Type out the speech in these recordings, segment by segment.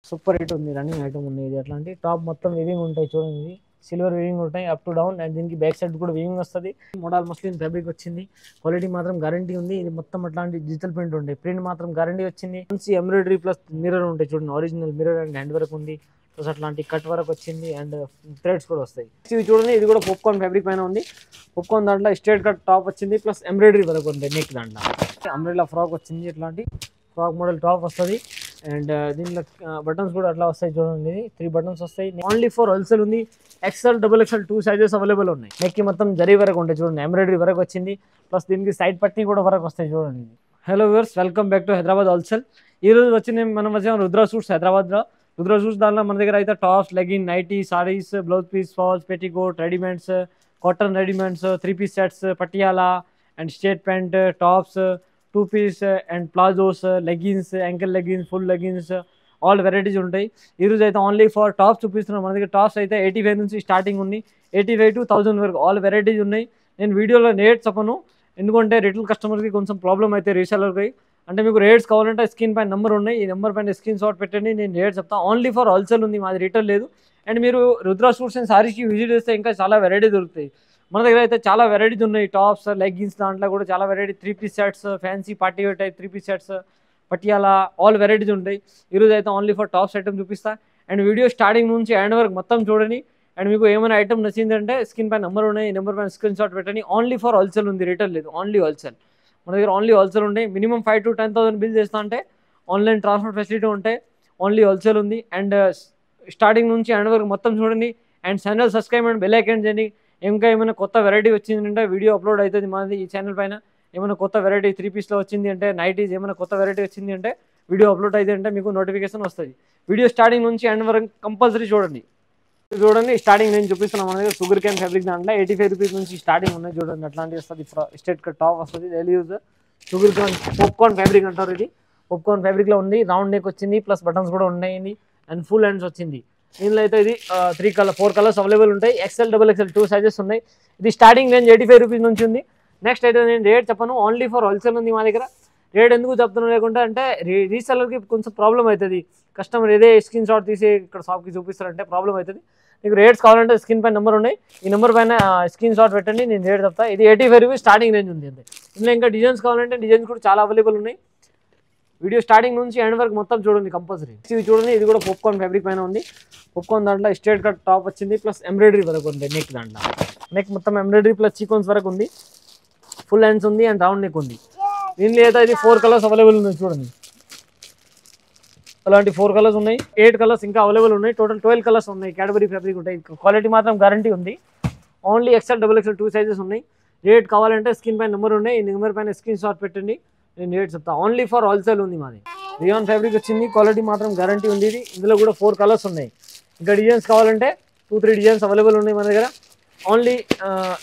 Super hit ఉంది, running item ఉంది. ఇది అట్లాంటి టాప్ మొత్తం వీవింగ్ ఉంటాయి చూడండి. ఇది సిల్వర్ వీవింగ్ ఉంటాయి అప్ టు డౌన్, అండ్ దీనికి బ్యాక్ సైడ్ కూడా వీవింగ్ వస్తుంది. మోడల్ మస్లిన్ ఫ్యాబ్రిక్ వచ్చింది, క్వాలిటీ మాత్రం గ్యారంటీ ఉంది. ఇది మొత్తం అట్లాంటి డిజిటల్ ప్రింట్ ఉంటాయి, ప్రింట్ మాత్రం గ్యారంటీ వచ్చింది. మంచి ఎంబ్రాయిడరీ ప్లస్ మిర్రర్ ఉంటాయి చూడండి, original mirror and hand work ఉంది, ప్లస్ అట్లాంటి కట్ వర్క్ వచ్చింది అండ్ థ్రెడ్స్ కూడా వస్తాయి. ఇది చూడండి, ఇది కూడా పాప్కార్న్ ఫ్యాబ్రిక్ పైన ఉంది. పాప్కార్న్ దాంట్లో స్ట్రేట్ కట్ టాప్ వచ్చింది, ప్లస్ ఎంబ్రాయిడరీ వర్క్ ఉంది నెక్ దాంట్లో. అంబ్రెల్లా ఫ్రాక్ వచ్చింది, ఇట్లాంటి ఫ్రాక్ మోడల్ టాప్ వస్తుంది. అండ్ దీంట్లో బటన్స్ కూడా అట్లా వస్తాయి చూడండి, 3 బటన్స్ వస్తాయి. ఓన్లీ ఫర్ హోల్సేల్ ఉంది. ఎక్స్ఎల్, XXL 2 సైజెస్ అవైలబుల్ ఉన్నాయి. నెక్కి మొత్తం జరీ వరకు ఉంటాయి చూడండి, ఎంబ్రాయిడరీ వరకు వచ్చింది, ప్లస్ దీనికి సైడ్ పట్టీ కూడా వరకు వస్తాయి చూడండి. Hello viewers, welcome back to Hyderabad wholesale. ఈ రోజు మనం వచ్చాము రుద్ర సూట్స్ హైదరాబాద్లో. రుద్ర సూట్స్ దానిలో మన దగ్గర అయితే tops, legging, nighty, saris, blouse piece, falls, petticoat, readymades, cotton readymades, 3 piece sets, Patiala and straight pant, tops, 2 piece and palazzos, leggings, ankle leggings, full leggings, all varieties ఉంటాయి. ఈరోజు అయితే ఓన్లీ ఫర్ టాప్స్ చూపిస్తున్నాం. మన దగ్గర టాప్స్ అయితే 85 నుంచి స్టార్టింగ్ ఉంది, 85 to 1000 వరకు ఆల్ వెరైటీస్ ఉన్నాయి. నేను వీడియోలో రేట్ చెప్పను, ఎందుకంటే రిటైల్ కస్టమర్కి కొంచెం ప్రాబ్లం అయితే రీసెలర్కి. అంటే మీకు రేట్స్ కావాలంటే స్క్రీన్ పైన నెంబర్ ఉన్నాయి, ఈ నెంబర్ పైన స్క్రీన్ షాట్ పెట్టండి, నేను రేట్ చెప్తాను. ఓన్లీ ఫర్ హోల్సేల్ ఉంది, మాది రిటైల్ లేదు. అండ్ మీరు రుద్ర సూట్స్ అండ్ సారీస్కి విజిట్ చేస్తే ఇంకా చాలా వెరైటీ దొరుకుతాయి. మన దగ్గర అయితే చాలా వెరైటీస్ ఉన్నాయి, టాప్స్, లెగ్గిన్స్ దాంట్లో కూడా చాలా variety, 3 piece sets, fancy party wear type 3 piece sets, Patiala, all varieties ఉంటాయి. ఈరోజు అయితే ఓన్లీ ఫర్ టాప్స్ ఐటమ్ చూపిస్తా. అండ్ వీడియో స్టార్టింగ్ నుంచి ఎండ్ వరకు మొత్తం చూడండి. అండ్ మీకు ఏమైనా ఐటమ్ నచ్చిందంటే స్క్రీన్ పైన నెంబర్ ఉన్నాయి, ఈ నెంబర్ పైన స్క్రీన్ షాట్ పెట్టండి. ఓన్లీ ఫర్ హోల్సేల్ ఉంది, రిటైల్ లేదు, ఓన్లీ హోల్సేల్. మన దగ్గర ఓన్లీ హోల్సేల్ ఉంటాయి. మినిమం 5 to 10,000 బిల్ చేస్తా అంటే ఆన్లైన్ ట్రాన్స్పోర్ట్ ఫెసిలిటీ ఉంటాయి. ఓన్లీ హోల్సేల్ ఉంది. అండ్ స్టార్టింగ్ నుంచి ఎండ్ వరకు మొత్తం చూడండి. And channel subscribe and bell icon చేయండి. ఇంకా ఏమైనా కొత్త వెరైటీ వచ్చిందంటే వీడియో అప్లోడ్ అవుతుంది మాది ఈ ఛానల్ పైన. ఏమైనా కొత్త వెరైటీ 3 పీస్లో వచ్చింది అంటే, నైటీస్ ఏమైనా కొత్త వెరైటీ వచ్చింది అంటే వీడియో అప్లోడ్ అయితే అంటే మీకు నోటిఫికేషన్ వస్తుంది. వీడియో స్టార్టింగ్ నుంచి ఎండ్ వరకు కంపల్సరీ చూడండి. స్టార్టింగ్ నేను చూపిస్తున్నాను. మన దగ్గర షుగర్ క్యాన్ ఫ్యాబ్రిక్ దాంట్లో 85 రూపీస్ నుంచి స్టార్టింగ్ ఉన్నాయి చూడండి. అట్లాంటి వస్తుంది, స్ట్రేట్ కట్ టాప్ వస్తుంది, daily use. Sugar cane popcorn fabric అంటారు. ఇది పాప్కార్న్ ఫ్యాబ్రిక్లో ఉంది, రౌండ్ నెక్ వచ్చింది, ప్లస్ బటన్స్ కూడా ఉన్నాయి అండ్ ఫుల్ హ్యాండ్స్ వచ్చింది. దీనిలో అయితే ఇది 4 కలర్స్ అవైలబుల్ ఉంటాయి. XL, XXL 2 సైజెస్ ఉన్నాయి. ఇది స్టార్టింగ్ రేంజ్ 85 రూపీస్ నుంచి ఉంది. నెక్స్ట్ అయితే నేను రేట్ చెప్పను, ఓన్లీ ఫర్ హోల్సేల్ ఉంది మా దగ్గర. రేట్ ఎందుకు చెప్తున్నా లేకుంటే అంటే రీసెలర్కి కొంచెం ప్రాబ్లం అవుతుంది. కస్టమర్ ఏదే స్క్రీన్ షాట్ తీసి ఇక్కడ షాప్కి చూపిస్తారంటే ప్రాబ్లం అవుతుంది. మీకు రేట్స్ కావాలంటే స్క్రీన్ పైన నెంబర్ ఉన్నాయి, ఈ నెంబర్ పైన స్క్రీన్ షాట్ పెట్టండి, నేను రేట్ చెప్తా. ఇది 85 రూపీస్ స్టార్టింగ్ రేంజ్ ఉంది అంతే. ఇందులో ఇంకా డిజైన్స్ కావాలంటే డిజైన్స్ కూడా చాలా అవైలబుల్ ఉన్నాయి. వీడియో స్టార్టింగ్ నుంచి ఎండ్ వరకు మొత్తం చూడండి కంపల్సరీ. ఇది చూడండి, ఇది కూడా పాప్కార్న్ ఫ్యాబ్రిక్ పైన ఉంది. పాప్కార్న్ దాంట్లో స్ట్రేట్ కట్ టాప్ వచ్చింది, ప్లస్ ఎంబ్రాయిడరీ వరకు ఉంది నెక్ దాంట్లో. నెక్ మొత్తం ఎంబ్రాయిడరీ ప్లస్ సీక్వెన్స్ వరకు ఉంది, ఫుల్ హ్యాండ్స్ ఉంది అండ్ రౌండ్ నెక్ ఉంది. దీనిలో అయితే ఇది 4 కలర్స్ అవైలబుల్ ఉన్నాయి చూడండి. అలాంటి 4 కలర్స్ ఉన్నాయి, 8 కలర్స్ ఇంకా అవైలబుల్ ఉన్నాయి. టోటల్ 12 కలర్స్ ఉన్నాయి. క్యాడబరీ ఫ్యాబ్రిక్ ఉంటాయి. క్వాలిటీ మాత్రం గ్యారంటీ ఉంది. ఓన్లీ XL, XXL 2 సైజెస్ ఉన్నాయి. రేట్ కావాలంటే స్క్రీన్ పైన నెంబర్ ఉన్నాయి, ఈ నెంబర్ పైన స్క్రీన్ షాట్ పెట్టండి, నేను రేట్ చెప్తాను. ఓన్లీ ఫర్ హోల్సేల్ ఉంది మాది. రియాన్ ఫ్యాబ్రిక్ వచ్చింది, క్వాలిటీ మాత్రం గ్యారంటీ ఉంది. ఇది ఇందులో కూడా 4 కలర్స్ ఉన్నాయి. ఇంకా డిజైన్స్ కావాలంటే 2-3 డిజైన్స్ అవైలబుల్ ఉన్నాయి మన దగ్గర. Only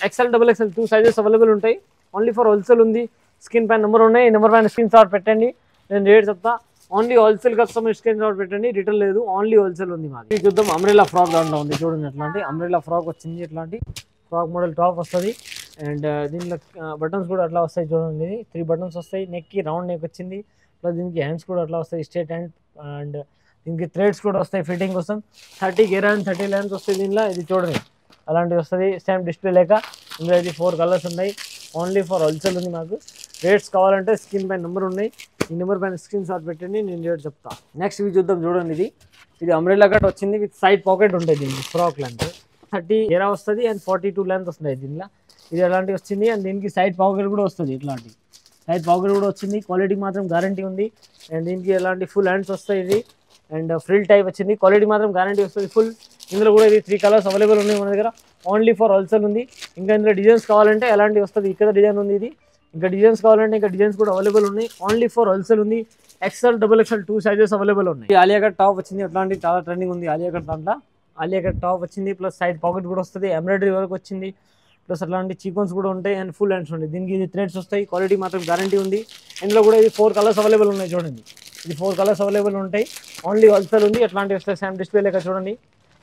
XL, XXL 2 sizes available ఉంటాయి. ఓన్లీ ఫర్ హోల్సేల్ ఉంది. స్క్రీన్ పైన నెంబర్ ఉన్నాయి, ఈ నెంబర్ పైన స్క్రీన్ షాట్ పెట్టండి, నేను రేట్ చెప్తా. Only wholesale customer screen shot పెట్టండి, రిటైల్ లేదు, ఓన్లీ హోల్సేల్ ఉంది మాది. చూద్దాం, అంబ్రెల్లా ఫ్రాక్ దాంట్లో ఉంది చూడండి. అట్లాంటి అంబ్రెల్లా ఫ్రాక్ వచ్చింది, ఇట్లాంటి ఫ్రాక్ మోడల్ టాప్ వస్తుంది. అండ్ దీనిలో బటన్స్ కూడా అట్లా వస్తాయి చూడండి. 3 బటన్స్ వస్తాయి. నెక్కి రౌండ్ నెక్ వచ్చింది, ప్లస్ దీనికి హ్యాండ్స్ కూడా అట్లా వస్తాయి, స్ట్రేట్ హ్యాండ్. అండ్ దీనికి థ్రెడ్స్ కూడా వస్తాయి ఫిట్టింగ్ కోసం. 30 గేర్ అండ్ 30 లెంత్ వస్తాయి దీనిలో. ఇది చూడండి అలాంటివి వస్తుంది, సేమ్ డిస్ప్లే లేక. ఇందులో ఇది 4 కలర్స్ ఉన్నాయి. ఓన్లీ ఫర్ హోల్సేల్ ఉంది మాకు. రేట్స్ కావాలంటే స్క్రీన్ పైన నెంబర్ ఉన్నాయి, ఈ నెంబర్ పైన స్క్రీన్ షాట్ పెట్టండి, నేను రేట్ చెప్తా. నెక్స్ట్ ఇవి చూద్దాం చూడండి. ఇది అంబ్రెల్లా కట్ వచ్చింది విత్ సైడ్ పాకెట్ ఉంటుంది. దీనికి ఫ్రాక్ లెంత్ 30 గేరా వస్తుంది అండ్ 42 లెంత్ వస్తుంది దీనిలో. ఇది ఎలాంటివి వచ్చింది అండ్ దీనికి సైడ్ పాకెట్ కూడా వస్తుంది. ఇట్లాంటి సైడ్ పాకెట్ కూడా వచ్చింది. క్వాలిటీ మాత్రం గ్యారంటీ ఉంది. అండ్ దీనికి ఎలాంటి ఫుల్ హ్యాండ్స్ వస్తాయి. ఇది అండ్ ఫ్రిల్ టైప్ వచ్చింది, క్వాలిటీ మాత్రం గ్యారంటీ వస్తుంది ఫుల్. ఇందులో కూడా ఇది 3 కలర్స్ అవైలబుల్ ఉన్నాయి మన దగ్గర. ఓన్లీ ఫర్ హోల్సేల్ ఉంది. ఇంకా ఇందులో డిజైన్స్ కావాలంటే ఎలాంటి వస్తుంది, ఇక్కడ డిజైన్ ఉంది. ఇది ఇంకా డిజైన్స్ కావాలంటే ఇంకా డిజైన్స్ కూడా అవైలబుల్ ఉన్నాయి. ఓన్లీ ఫర్ హోల్సేల్ ఉంది. XL, XXL 2 సైజెస్ అవైలబుల్ ఉన్నాయి. ఆలియా కట్ టాప్ వచ్చింది, అట్లాంటి చాలా ట్రెండింగ్ ఉంది. ఆలియా కట్ దాంట్లో ఆలియా కట్ టాప్ వచ్చింది, ప్లస్ సైడ్ పాకెట్ కూడా వస్తుంది, ఎంబ్రాయిడరీ వర్క్ వచ్చింది, ప్లస్ అట్లాంటి చీకోన్స్ కూడా ఉంటాయి అండ్ ఫుల్ హ్యాండ్స్ ఉంటాయి. దీనికి ఇది థ్రెడ్స్ వస్తాయి. క్వాలిటీ మాత్రం గ్యారంటీ ఉంది. ఇందులో కూడా ఇది 4 కలర్స్ అవైలబుల్ ఉన్నాయి చూడండి. ఇది 4 కలర్స్ అవైలబుల్ ఉంటాయి. ఓన్లీ హోల్సేల్ ఉంది. అట్లాంటివి వస్తాయి, సేమ్ డిస్ప్లే లెక్క చూడండి.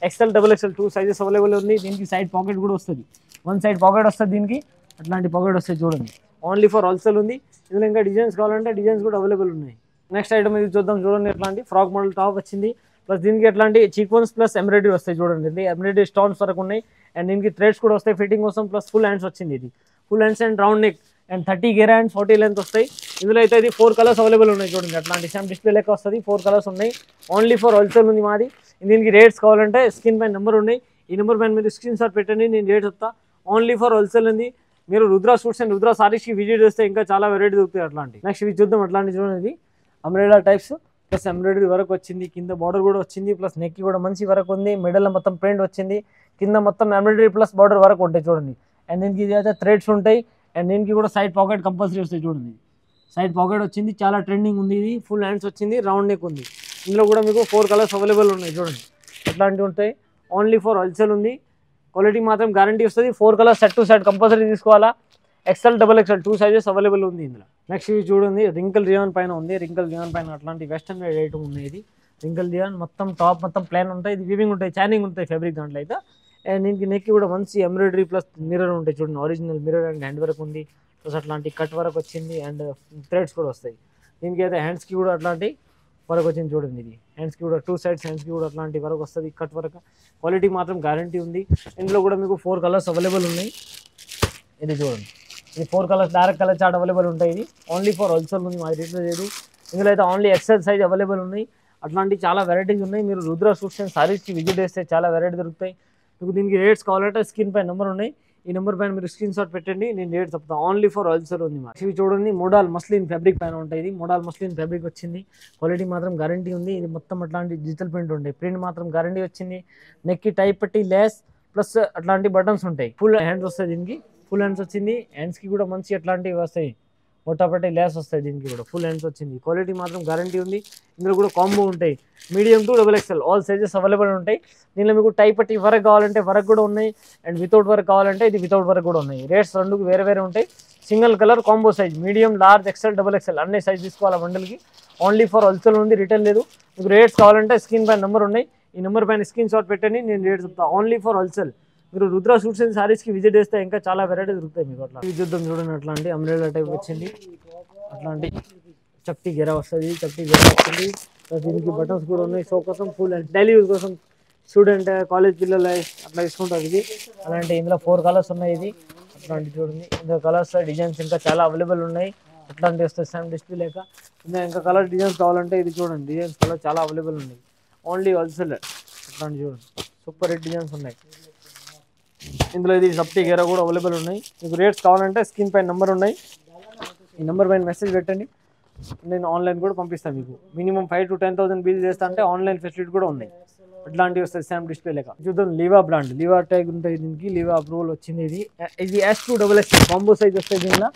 XL, XXL 2 సైజెస్ అవైలబుల్ ఉంది. దీనికి సైడ్ పాకెట్ కూడా వస్తుంది, 1 సైడ్ పాకెట్ వస్తుంది దీనికి. అట్లాంటి పాకెట్ వస్తాయి చూడండి. ఓన్లీ ఫర్ హోల్సేల్ ఉంది. ఇందులో ఇంకా డిజైన్స్ కావాలంటే డిజైన్స్ కూడా అవైలబుల్ ఉన్నాయి. నెక్స్ట్ ఐటమ్ ఇది చూద్దాం చూడండి. ఎట్లాంటి ఫ్రాక్ మోడల్ టాప్ వచ్చింది, ప్లస్ దీనికి ఎట్లాంటి చీక్వన్స్ ప్లస్ ఎంబ్రాయిడరీ వస్తాయి చూడండి, ఇది ఎంబ్రాయిడరీ స్టోన్స్ వరకు ఉన్నాయి అండ్ దీనికి థ్రెడ్స్ కూడా వస్తాయి ఫిట్టింగ్ కోసం. ప్లస్ ఫుల్ హ్యాండ్స్ వచ్చింది, ఇది full hands and round neck and 30 గేరా అండ్ 40 లెంత్ వస్తాయి. ఇందులో అయితే ఇది 4 కలర్స్ అవైలబుల్ ఉన్నాయి చూడండి, అట్లాంటి సేమ్ డిస్ప్లే లెక్క వస్తుంది. 4 కలర్స్ ఉన్నాయి, ఓన్లీ ఫర్ హోల్సేల్ ఉంది మాది. దీనికి రేట్స్ కావాలంటే స్క్రీన్ పైన నెంబర్ ఉన్నాయి, ఈ నెంబర్ పైన మీరు స్క్రీన్ షాట్ పెట్టండి, నేను రేట్ చెప్తా. ఓన్లీ ఫర్ హోల్సేల్ ఉంది. మీరు రుద్రా సూట్స్ అండ్ రుద్రా సారీస్కి విజిట్ చేస్తే ఇంకా చాలా వెరైటీ దొరుకుతాయి అట్లాంటి. నెక్స్ట్ ఇవి చూద్దాం, అట్లాంటి చూడండి, ఇది umbrella types plus embroidery work వచ్చింది, కింద బార్డర్ కూడా వచ్చింది, ప్లస్ నెక్ కూడా మంచి వర్క్ ఉంది, మిడిల్ మొత్తం ప్రింట్ వచ్చింది, కింద మొత్తం ఎంబ్రాయిడరీ ప్లస్ బార్డర్ వర్క్ ఉంటాయి చూడండి. అండ్ దీనికి ఇది అయితే థ్రెడ్స్ ఉంటాయి అండ్ దీనికి కూడా సైడ్ పాకెట్ కంపల్సరీ వస్తాయి చూడండి, సైడ్ పాకెట్ వచ్చింది, చాలా ట్రెండింగ్ ఉంది. ఇది ఫుల్ హ్యాండ్స్ వచ్చింది, రౌండ్ నెక్ ఉంది. ఇందులో కూడా మీకు 4 కలర్స్ అవైలబుల్ ఉన్నాయి చూడండి, అట్లాంటివి ఉంటాయి. ఓన్లీ ఫర్ హోల్సేల్ ఉంది, క్వాలిటీ మాత్రం గ్యారంటీ వస్తుంది. 4 colours set to set compulsory తీసుకోవాలా. XL, XXL 2 సైజెస్ అవైలబుల్ ఉంది ఇందులో. నెక్స్ట్ ఇవి చూడండి, రింకల్ రియాన్ పైన ఉంది, రింకల్ రియాన్ పైన అట్లాంటి వెస్టర్న్ వేర్ ఐటమ్ ఉంది. ఇది రింకల్ రియాన్ మొత్తం టాప్ మొత్తం ప్లాన్ ఉంటాయి, ఇది వివింగ్ ఉంటాయి, చానింగ్ ఉంటాయి ఫ్యాబ్రిక్ దాంట్లో అయితే. అండ్ దీనికి నెక్ కూడా మంచి ఎంబ్రాయిడరీ ప్లస్ మిర్రర్ ఉంటాయి చూడండి, original mirror and hand work ఉంది, ప్లస్ అట్లాంటి కట్ వర్క్ వచ్చింది అండ్ థ్రెడ్స్ కూడా వస్తాయి. దీనికి అయితే హ్యాండ్స్కి కూడా అట్లాంటి వర్క్ వచ్చింది చూడండి, ఇది హ్యాండ్స్కి కూడా 2 సైడ్స్ హ్యాండ్స్కి కూడా అట్లాంటి వర్క్ వస్తుంది, కట్ వర్క్. క్వాలిటీ మాత్రం గ్యారంటీ ఉంది. ఇందులో కూడా మీకు 4 కలర్స్ అవైలబుల్ ఉన్నాయి. ఇది చూడండి, ఇది 4 colours direct colour chart available ఉంటాయి. ఇది ఓన్లీ ఫర్ హోల్సేల్ ఉంది, మాది రేట్లో లేదు. ఇందులో అయితే ఓన్లీ XL సైజ్ అవైలబుల్ ఉన్నాయి. అట్లాంటి చాలా వెరైటీస్ ఉన్నాయి. మీరు రుద్రా సూట్స్ అండ్ సారీస్కి విజిట్ చేస్తే చాలా వెరైటీ దొరుకుతాయి మీకు. దీనికి రేట్స్ కావాలంటే స్క్రీన్ పైన నెంబర్ ఉన్నాయి, ఈ నెంబర్ పైన మీరు స్క్రీన్ షాట్ పెట్టండి, నేను రేట్ చెప్తాను. ఓన్లీ ఫర్ హోల్సేల్ ఉంది మాది. ఇవి చూడండి, మోడల్ మస్లిన్ ఫ్యాబ్రిక్ పైన ఉంటాయి. ఇది మోడల్ మస్లిన్ ఫ్యాబ్రిక్ వచ్చింది, క్వాలిటీ మాత్రం గ్యారంటీ ఉంది. ఇది మొత్తం అట్లాంటి డిజిటల్ ప్రింట్ ఉంటాయి, ప్రింట్ మాత్రం గ్యారంటీ వచ్చింది. నెక్కి టైప్ పట్టి లేస్ ప్లస్ అట్లాంటి బటన్స్ ఉంటాయి, ఫుల్ హ్యాండ్స్ వస్తాయి. దీనికి ఫుల్ హ్యాండ్స్ వచ్చింది, హ్యాండ్స్కి కూడా మంచి అట్లాంటివి వస్తాయి, మొట్టపట్టి లేస్ వస్తాయి. దీనికి కూడా ఫుల్ హ్యాండ్స్ వచ్చింది, క్వాలిటీ మాత్రం గ్యారంటీ ఉంది. ఇందులో కూడా కాంబో ఉంటాయి, medium to XXL all sizes available ఉంటాయి. దీనిలో మీకు టైప్ పట్టి వర్క్ కావాలంటే వర్క్ కూడా ఉన్నాయి అండ్ వితౌట్ వర్క్ కావాలంటే ఇది వితౌట్ వర్క్ కూడా ఉన్నాయి. రేట్స్ రెండుకు వేరే వేరే ఉంటాయి. Single colour combo size medium, large, XL, XXL అన్ని సైజ్ తీసుకోవాలి బండిల్కి. ఓన్లీ ఫర్ హోల్సేల్ ఉంది, రిటైల్ లేదు. మీకు రేట్స్ కావాలంటే స్క్రీన్ పైన నెంబర్ ఉన్నాయి, ఈ నెంబర్ పైన స్క్రీన్ షాట్ పెట్టండి, నేను రేట్ చెప్తాను. Only for wholesale. మీరు రుద్రా సూట్స్ అండ్ సారీస్కి విజిట్ చేస్తే ఇంకా చాలా వెరైటీ దొరుకుతాయి మీకు. అట్లా ఇది చూద్దాం చూడండి, అట్లాంటి అంబ్రెల్లా టైప్ వచ్చింది, అట్లాంటి చప్టీ గెరా వస్తుంది, చప్టీ గెరా వస్తుంది. దీనికి బటన్స్ కూడా ఉన్నాయి, షో కోసం ఫుల్ అండ్ డైలీ యూజ్ కోసం స్టూడెంట్ కాలేజ్ పిల్లలు అట్లా తీసుకుంటారు. ఇది అలాంటి ఇందులో 4 కలర్స్ ఉన్నాయి. ఇది అట్లాంటి చూడండి, ఇందులో కలర్స్ డిజైన్స్ ఇంకా చాలా అవైలబుల్ ఉన్నాయి. అట్లాంటి వస్తాయి సేమ్ డిస్ప్లే లేక. ఇంకా కలర్ డిజైన్స్ కావాలంటే ఇది చూడండి, డిజైన్స్ కలర్ చాలా అవైలబుల్ ఉన్నాయి. ఓన్లీ హోల్సేల్ అట్లాంటి చూడండి, సూపర్ హిట్ డిజైన్స్ ఉన్నాయి. ఇందులో ఇది చప్టీ గెరా కూడా అవైలబుల్ ఉన్నాయి. మీకు రేట్స్ కావాలంటే స్క్రీన్ పైన నెంబర్ ఉన్నాయి, ఈ నెంబర్ పైన మెసేజ్ పెట్టండి, నేను ఆన్లైన్ కూడా పంపిస్తాను మీకు. మినిమం 5,000 to 10,000 బిల్ చేస్తా అంటే ఆన్లైన్ ఫెసిలిటీ కూడా ఉన్నాయి. అట్లాంటివి వస్తాయి సేమ్ డిస్ప్లే లేక. చూద్దాం, లీవా బ్రాండ్, లీవా ట్యాగ్ ఉంటుంది దీనికి, లీవా అప్రూవల్ వచ్చింది. ఇది S2 XXL కాంబో సైజ్ వస్తాయి దీనిలో.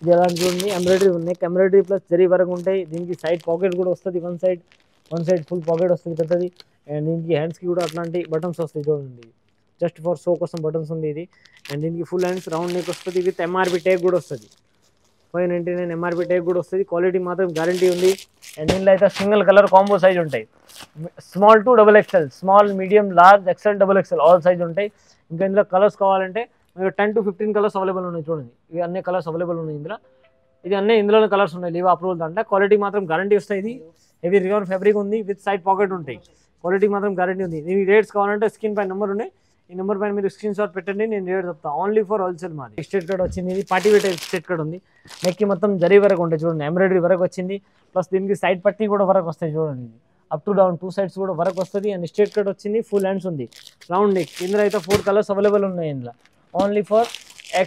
ఇది ఎలా చూడండి, ఎంబ్రాయిడరీ ఉన్నాయి, ఎంబ్రాయిడరీ ప్లస్ జరీ వరకు ఉంటాయి. దీనికి సైడ్ పాకెట్ కూడా వస్తుంది, వన్ సైడ్ ఫుల్ పాకెట్ వస్తుంది పెద్దది. అండ్ దీనికి హ్యాండ్స్కి కూడా అట్లాంటి బటన్స్ వస్తాయి చూడండి, జస్ట్ ఫర్ షో కోసం బటన్స్ ఉంది ఇది. అండ్ దీనికి ఫుల్ హ్యాండ్స్ రౌండ్ నెక్ వస్తుంది, విత్ MRP ట్యాగ్ కూడా వస్తుంది, 599 MRP ట్యాగ్ కూడా వస్తుంది. క్వాలిటీ మాత్రం గ్యారంటీ ఉంది. అండ్ దీనిలో అయితే సింగిల్ కలర్ కాంబో సైజ్ ఉంటాయి, small to XXL, small, medium, large, XL, XXL all size ఉంటాయి. ఇంకా ఇందులో కలర్స్ కావాలంటే మీకు 10 to 15 కలర్స్ అవైలబుల్ ఉన్నాయి చూడండి, ఇవి అన్ని కలర్స్ అవైలబుల్ ఉన్నాయి ఇందులో. ఇది అన్నీ ఇందులోనే కలర్స్ ఉన్నాయి, లీవా అప్రూవల్ దాంట్లో. క్వాలిటీ మాత్రం గ్యారంటీ వస్తాయి. ఇది హెవీ రియాన్ ఫ్యాబ్రిక్ ఉంది, విత్ సైడ్ పాకెట్ ఉంటాయి, క్వాలిటీ మాత్రం గ్యారంటీ ఉంది. దీనికి రేట్స్ కావాలంటే స్క్రీన్ పైన నెంబర్ ఉన్నాయి, ఈ నెంబర్ పైన మీరు స్క్రీన్ షాట్ పెట్టండి, నేను రేట్ చెప్తాను. ఓన్లీ ఫర్ హోల్సేల్ మాది. స్ట్రేట్ కట్ వచ్చింది, ఇది party wear type straight cut ఉంది. నెక్కి మొత్తం జరీ వరకు ఉంటాయి చూడండి, ఎంబ్రాయిడరీ వరకు వచ్చింది. ప్లస్ దీనికి సైడ్ పట్టి కూడా వరకు వస్తాయి చూడండి, అప్ టు డౌన్ 2 సైడ్స్ కూడా వరకు వస్తుంది. అండ్ స్ట్రేట్ కట్ వచ్చింది, ఫుల్ హ్యాండ్స్ ఉంది, రౌండ్ నెక్. ఇందులో అయితే 4 కలర్స్ అవైలబుల్ ఉన్నాయి. ఇందులో only for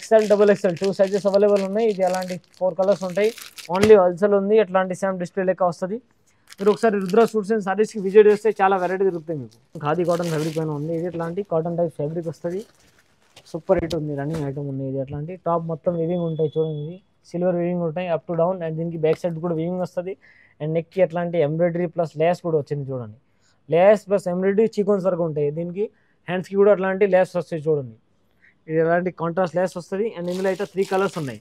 XL, XXL 2 sizes available ఉన్నాయి. ఇది అలాంటి 4 కలర్స్ ఉంటాయి, ఓన్లీ హోల్సేల్ ఉంది. అట్లాంటి సేమ్ డిస్ప్లే లెక్క వస్తుంది. మీరు ఒకసారి రుద్రా సూట్స్ అండ్ సారీస్కి విజిట్ చేస్తే చాలా వెరైటీ దొరుకుతాయి మీకు. ఖాదీ కాటన్ ఫ్యాబ్రిక్ పైన ఉంది, ఇది ఇట్లాంటి కాటన్ టైప్ ఫ్యాబ్రిక్ వస్తుంది, సూపర్ హిట్ ఉంది, రన్నింగ్ ఐటమ్ ఉంది. ఇది అట్లాంటి టాప్ మొత్తం వివింగ్ ఉంటాయి చూడండి, ఇది సిల్వర్ వివింగ్ ఉంటాయి అప్ టు డౌన్. అండ్ దీనికి బ్యాక్ సైడ్ కూడా వివింగ్ వస్తుంది. అండ్ నెక్కి అట్లాంటి ఎంబ్రాయిడరీ ప్లస్ లేస్ కూడా వచ్చింది చూడండి, లేస్ ప్లస్ ఎంబ్రాయిడరీ చీకోన్స్ వరకు ఉంటాయి. దీనికి హ్యాండ్స్కి కూడా అట్లాంటి లేస్ వస్తాయి చూడండి, ఇది ఎలాంటి కాంట్రాస్ట్ లేస్ వస్తుంది. అండ్ ఇందులో అయితే 3 కలర్స్ ఉన్నాయి,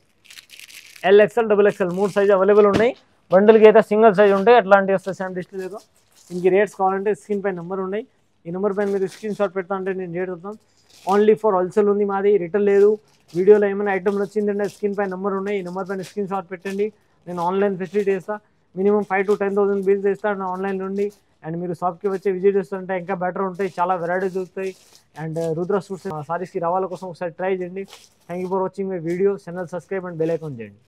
L, XL, XXL 3 size available ఉన్నాయి. బండిల్కి అయితే సింగిల్ సైజ్ ఉంటాయి, అట్లాంటివి వస్తాయి సేమ్ డిస్ప్లేలో. ఇంక రేట్స్ కావాలంటే స్క్రీన్ పైన నెంబర్ ఉన్నాయి, ఈ నెంబర్ పైన మీరు స్క్రీన్ షాట్ పెడతా అంటే నేను రేట్ చెప్తాను. ఓన్లీ ఫర్ హోల్సేల్ ఉంది మాది, రిటైల్ లేదు. వీడియోలో ఏమైనా ఐటమ్ వచ్చిందంటే స్క్రీన్ పైన నెంబర్ ఉన్నాయి, ఈ నెంబర్ పైన స్క్రీన్ షాట్ పెట్టండి, నేను ఆన్లైన్ ఫెసిలిటీ చేస్తాను. మినిమం 5,000 to 10,000 బిల్స్ చేస్తాను ఆన్లైన్ నుండి. అండ్ మీరు షాప్కి వచ్చి విజిట్ చేస్తుంటే ఇంకా బెటర్ ఉంటాయి, చాలా వెరైటీస్ దొరుకుతాయి. అండ్ రుద్ర సూట్స్ సారీస్కి రావాల కోసం ఒకసారి ట్రై చేయండి. Thank you for watching my video. Channel subscribe and bell icon చేయండి.